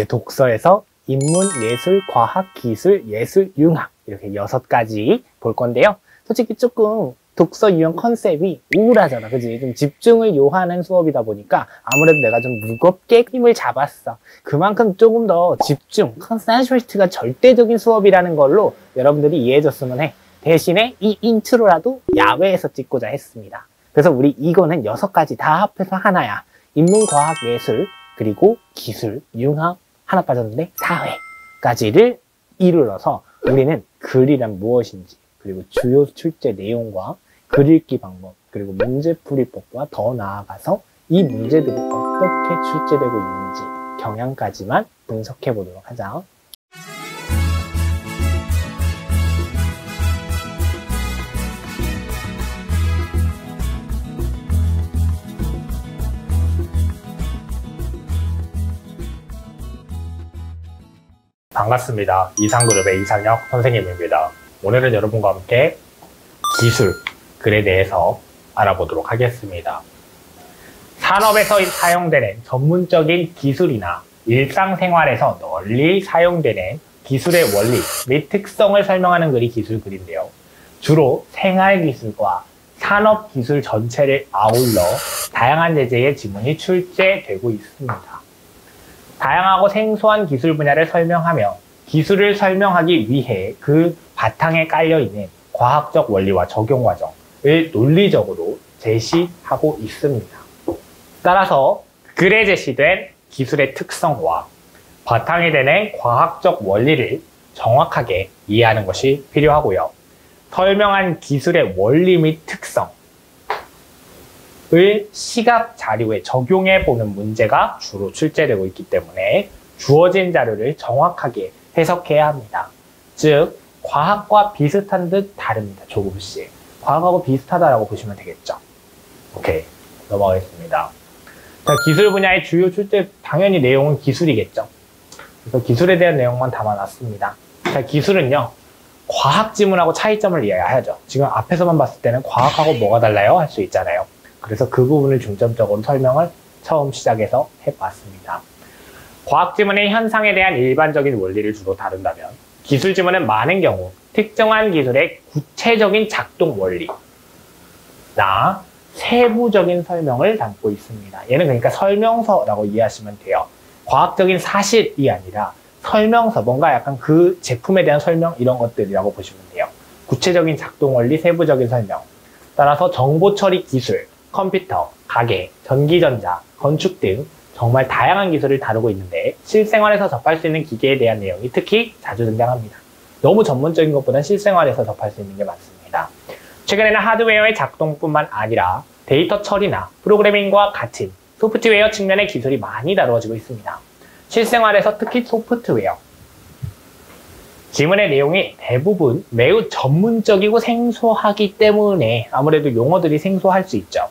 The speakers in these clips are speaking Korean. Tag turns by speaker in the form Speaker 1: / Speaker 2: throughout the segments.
Speaker 1: 이제 독서에서 인문, 예술, 과학, 기술, 예술, 융합 이렇게 6가지 볼 건데요. 솔직히 조금 독서 유형 컨셉이 우울하잖아, 그지? 좀 집중을 요하는 수업이다 보니까 아무래도 내가 좀 무겁게 힘을 잡았어. 그만큼 조금 더 집중, 컨센트레이트가 절대적인 수업이라는 걸로 여러분들이 이해해줬으면 해. 대신에 이 인트로라도 야외에서 찍고자 했습니다. 그래서 우리 이거는 6가지 다 합해서 하나야. 인문, 과학, 예술, 그리고 기술, 융합, 하나 빠졌는데 사회까지를 이루어서 우리는 글이란 무엇인지, 그리고 주요 출제 내용과 글 읽기 방법, 그리고 문제풀이법과 더 나아가서 이 문제들이 어떻게 출제되고 있는지 경향까지만 분석해 보도록 하자. 반갑습니다. 이상그룹의 이상혁 선생님입니다. 오늘은 여러분과 함께 기술, 글에 대해서 알아보도록 하겠습니다. 산업에서 사용되는 전문적인 기술이나 일상생활에서 널리 사용되는 기술의 원리 및 특성을 설명하는 글이 기술글인데요. 주로 생활기술과 산업기술 전체를 아울러 다양한 재질의 지문이 출제되고 있습니다. 다양하고 생소한 기술 분야를 설명하며 기술을 설명하기 위해 그 바탕에 깔려있는 과학적 원리와 적용 과정을 논리적으로 제시하고 있습니다. 따라서 글에 제시된 기술의 특성과 바탕이 되는 과학적 원리를 정확하게 이해하는 것이 필요하고요. 설명한 기술의 원리 및 특성을 시각 자료에 적용해 보는 문제가 주로 출제되고 있기 때문에 주어진 자료를 정확하게 해석해야 합니다. 즉, 과학과 비슷한 듯 다릅니다. 조금씩. 과학하고 비슷하다라고 보시면 되겠죠. 오케이, 넘어가겠습니다. 자, 기술 분야의 주요 출제, 당연히 내용은 기술이겠죠. 그래서 기술에 대한 내용만 담아놨습니다. 자, 기술은요, 과학 지문하고 차이점을 이해해야죠. 지금 앞에서만 봤을 때는 과학하고 뭐가 달라요? 할 수 있잖아요. 그래서 그 부분을 중점적으로 설명을 처음 시작해서 해봤습니다. 과학 지문의 현상에 대한 일반적인 원리를 주로 다룬다면, 기술 지문은 많은 경우 특정한 기술의 구체적인 작동 원리나 세부적인 설명을 담고 있습니다. 얘는 그러니까 설명서라고 이해하시면 돼요. 과학적인 사실이 아니라 설명서, 뭔가 약간 그 제품에 대한 설명, 이런 것들이라고 보시면 돼요. 구체적인 작동 원리, 세부적인 설명. 따라서 정보 처리 기술, 컴퓨터, 가계, 전기전자, 건축 등 정말 다양한 기술을 다루고 있는데 실생활에서 접할 수 있는 기계에 대한 내용이 특히 자주 등장합니다. 너무 전문적인 것보다는 실생활에서 접할 수 있는 게 많습니다. 최근에는 하드웨어의 작동뿐만 아니라 데이터 처리나 프로그래밍과 같은 소프트웨어 측면의 기술이 많이 다루어지고 있습니다. 실생활에서 특히 소프트웨어 지문의 내용이 대부분 매우 전문적이고 생소하기 때문에 아무래도 용어들이 생소할 수 있죠.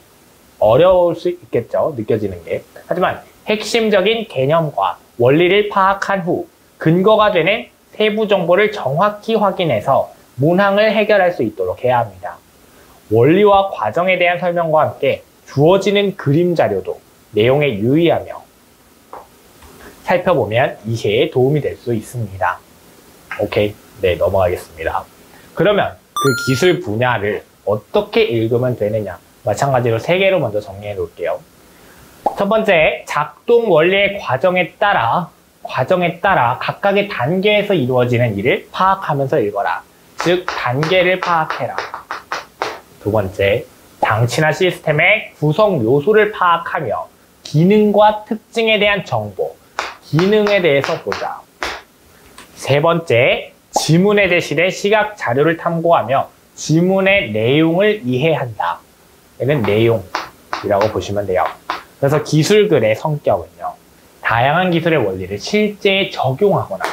Speaker 1: 어려울 수 있겠죠, 느껴지는 게. 하지만 핵심적인 개념과 원리를 파악한 후 근거가 되는 세부 정보를 정확히 확인해서 문항을 해결할 수 있도록 해야 합니다. 원리와 과정에 대한 설명과 함께 주어지는 그림 자료도 내용에 유의하며 살펴보면 이해에 도움이 될 수 있습니다. 오케이, 네, 넘어가겠습니다. 그러면 그 기술 분야를 어떻게 읽으면 되느냐, 마찬가지로 3개로 먼저 정리해 놓을게요. 첫 번째, 작동 원리의 과정에 따라 각각의 단계에서 이루어지는 일을 파악하면서 읽어라. 즉, 단계를 파악해라. 두 번째, 장치나 시스템의 구성 요소를 파악하며 기능과 특징에 대한 정보, 기능에 대해서 보자. 세 번째, 지문에 제시된 시각 자료를 탐구하며 지문의 내용을 이해한다. 얘는 내용이라고 보시면 돼요. 그래서 기술글의 성격은요, 다양한 기술의 원리를 실제에 적용하거나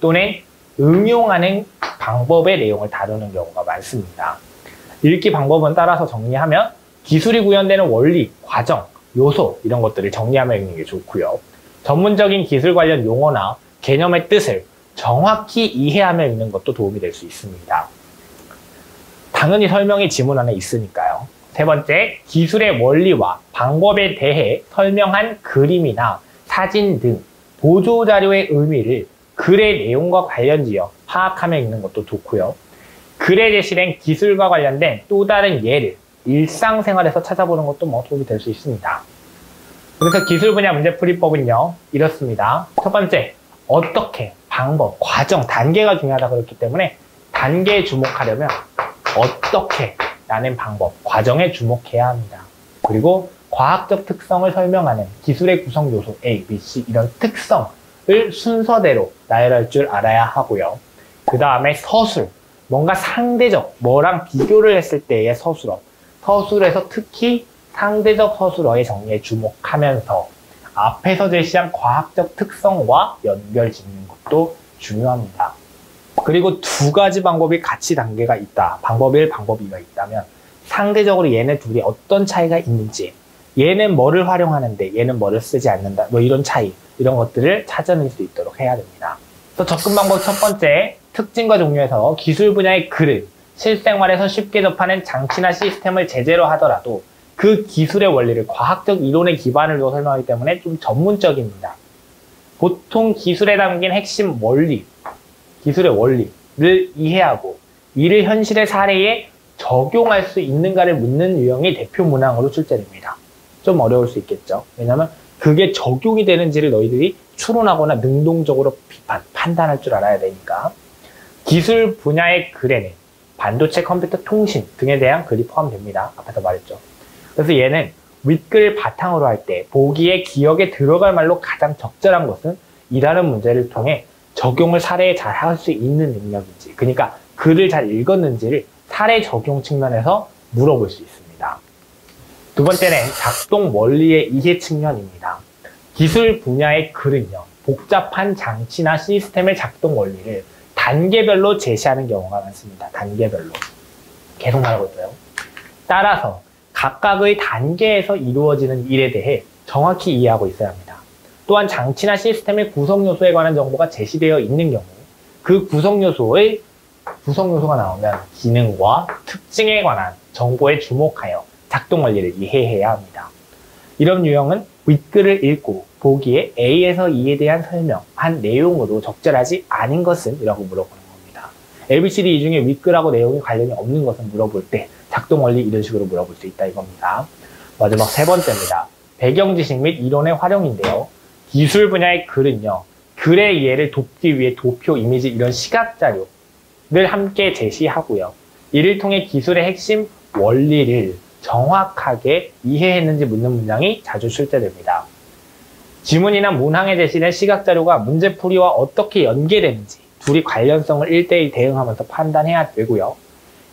Speaker 1: 또는 응용하는 방법의 내용을 다루는 경우가 많습니다. 읽기 방법은 따라서 정리하면 기술이 구현되는 원리, 과정, 요소 이런 것들을 정리하며 읽는 게 좋고요. 전문적인 기술 관련 용어나 개념의 뜻을 정확히 이해하며 읽는 것도 도움이 될 수 있습니다. 당연히 설명이 지문 안에 있으니까요. 세 번째, 기술의 원리와 방법에 대해 설명한 그림이나 사진 등 보조자료의 의미를 글의 내용과 관련지어 파악하며 읽는 것도 좋고요. 글에 제시된 기술과 관련된 또 다른 예를 일상생활에서 찾아보는 것도 도움이 될 수 있습니다. 그래서 기술 분야 문제풀이법은요, 이렇습니다. 첫 번째, 어떻게, 방법, 과정, 단계가 중요하다 그렇기 때문에 단계에 주목하려면 어떻게 라는 방법, 과정에 주목해야 합니다. 그리고 과학적 특성을 설명하는 기술의 구성 요소 A, B, C 이런 특성을 순서대로 나열할 줄 알아야 하고요. 그 다음에 서술, 뭔가 상대적, 뭐랑 비교를 했을 때의 서술어, 서술에서 특히 상대적 서술어의 정리에 주목하면서 앞에서 제시한 과학적 특성과 연결 짓는 것도 중요합니다. 그리고 두 가지 방법이 같이 단계가 있다. 방법 1, 방법 2가 있다면 상대적으로 얘네 둘이 어떤 차이가 있는지, 얘는 뭐를 활용하는데 얘는 뭐를 쓰지 않는다, 이런 차이, 이런 것들을 찾아낼 수 있도록 해야 됩니다. 또 접근 방법 첫 번째, 특징과 종류에서 기술 분야의 글을 실생활에서 쉽게 접하는 장치나 시스템을 제재로 하더라도 그 기술의 원리를 과학적 이론에 기반을 둬 설명하기 때문에 좀 전문적입니다. 보통 기술에 담긴 핵심 원리, 기술의 원리를 이해하고 이를 현실의 사례에 적용할 수 있는가를 묻는 유형이 대표 문항으로 출제됩니다. 좀 어려울 수 있겠죠. 왜냐하면 그게 적용이 되는지를 너희들이 추론하거나 능동적으로 판단할 줄 알아야 되니까. 기술 분야의 글에는 반도체, 컴퓨터, 통신 등에 대한 글이 포함됩니다. 앞에서 말했죠. 그래서 얘는 윗글을 바탕으로 할 때 보기에 기억에 들어갈 말로 가장 적절한 것은 이라는 문제를 통해 적용을 사례에 잘 할 수 있는 능력인지, 그러니까 글을 잘 읽었는지를 사례 적용 측면에서 물어볼 수 있습니다. 두 번째는 작동 원리의 이해 측면입니다. 기술 분야의 글은요, 복잡한 장치나 시스템의 작동 원리를 단계별로 제시하는 경우가 많습니다. 단계별로. 계속 말하고 있어요. 따라서 각각의 단계에서 이루어지는 일에 대해 정확히 이해하고 있어야 합니다. 또한 장치나 시스템의 구성 요소에 관한 정보가 제시되어 있는 경우 그 구성 요소가 나오면 기능과 특징에 관한 정보에 주목하여 작동 원리를 이해해야 합니다. 이런 유형은 윗글을 읽고 보기에 A에서 E에 대한 설명한 내용으로 적절하지 않은 것은? 이라고 물어보는 겁니다. ABCD 이 중에 윗글하고 내용이 관련이 없는 것은 물어볼 때 작동 원리 이런 식으로 물어볼 수 있다 이겁니다. 마지막 세 번째입니다. 배경 지식 및 이론의 활용인데요. 기술 분야의 글은요, 글의 이해를 돕기 위해 도표, 이미지 이런 시각 자료를 함께 제시하고요. 이를 통해 기술의 핵심 원리를 정확하게 이해했는지 묻는 문장이 자주 출제됩니다. 지문이나 문항에 제시된 시각 자료가 문제풀이와 어떻게 연계되는지 둘이 관련성을 1대1 대응하면서 판단해야 되고요.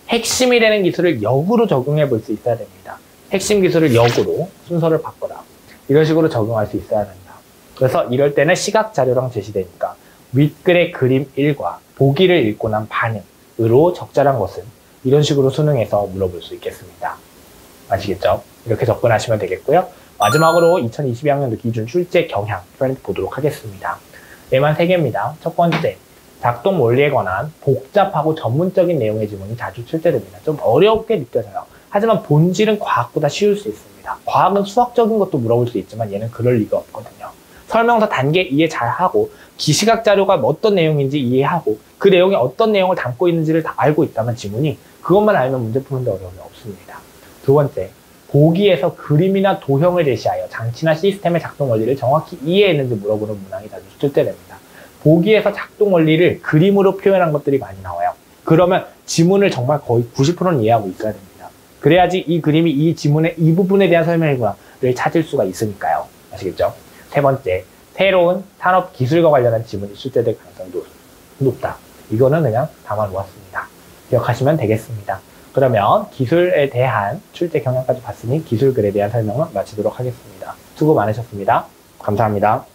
Speaker 1: 핵심이 되는 기술을 역으로 적용해 볼 수 있어야 됩니다. 핵심 기술을 역으로 순서를 바꿔라. 이런 식으로 적용할 수 있어야 됩니다. 그래서 이럴 때는 시각 자료랑 제시되니까 윗글의 그림 1과 보기를 읽고 난 반응으로 적절한 것은? 이런 식으로 수능에서 물어볼 수 있겠습니다. 아시겠죠? 이렇게 접근하시면 되겠고요. 마지막으로 2022학년도 기준 출제 경향 프렌드 보도록 하겠습니다. 얘만 3개입니다. 첫 번째, 작동 원리에 관한 복잡하고 전문적인 내용의 지문이 자주 출제됩니다. 좀 어렵게 느껴져요. 하지만 본질은 과학보다 쉬울 수 있습니다. 과학은 수학적인 것도 물어볼 수 있지만 얘는 그럴 리가 없거든요. 설명서 단계 이해 잘하고 기시각 자료가 어떤 내용인지 이해하고 그 내용이 어떤 내용을 담고 있는지를 다 알고 있다면 지문이 그것만 알면 문제 푸는데 어려움이 없습니다. 두 번째, 보기에서 그림이나 도형을 제시하여 장치나 시스템의 작동 원리를 정확히 이해했는지 물어보는 문항이 자주 출제됩니다. 보기에서 작동 원리를 그림으로 표현한 것들이 많이 나와요. 그러면 지문을 정말 거의 90%는 이해하고 있어야 됩니다. 그래야지 이 그림이 이 지문의 이 부분에 대한 설명이구나를 찾을 수가 있으니까요. 아시겠죠? 세 번째, 새로운 산업 기술과 관련한 지문이 출제될 가능성이 높다. 이거는 그냥 담아 놓았습니다. 기억하시면 되겠습니다. 그러면 기술에 대한 출제 경향까지 봤으니 기술글에 대한 설명은 마치도록 하겠습니다. 수고 많으셨습니다. 감사합니다.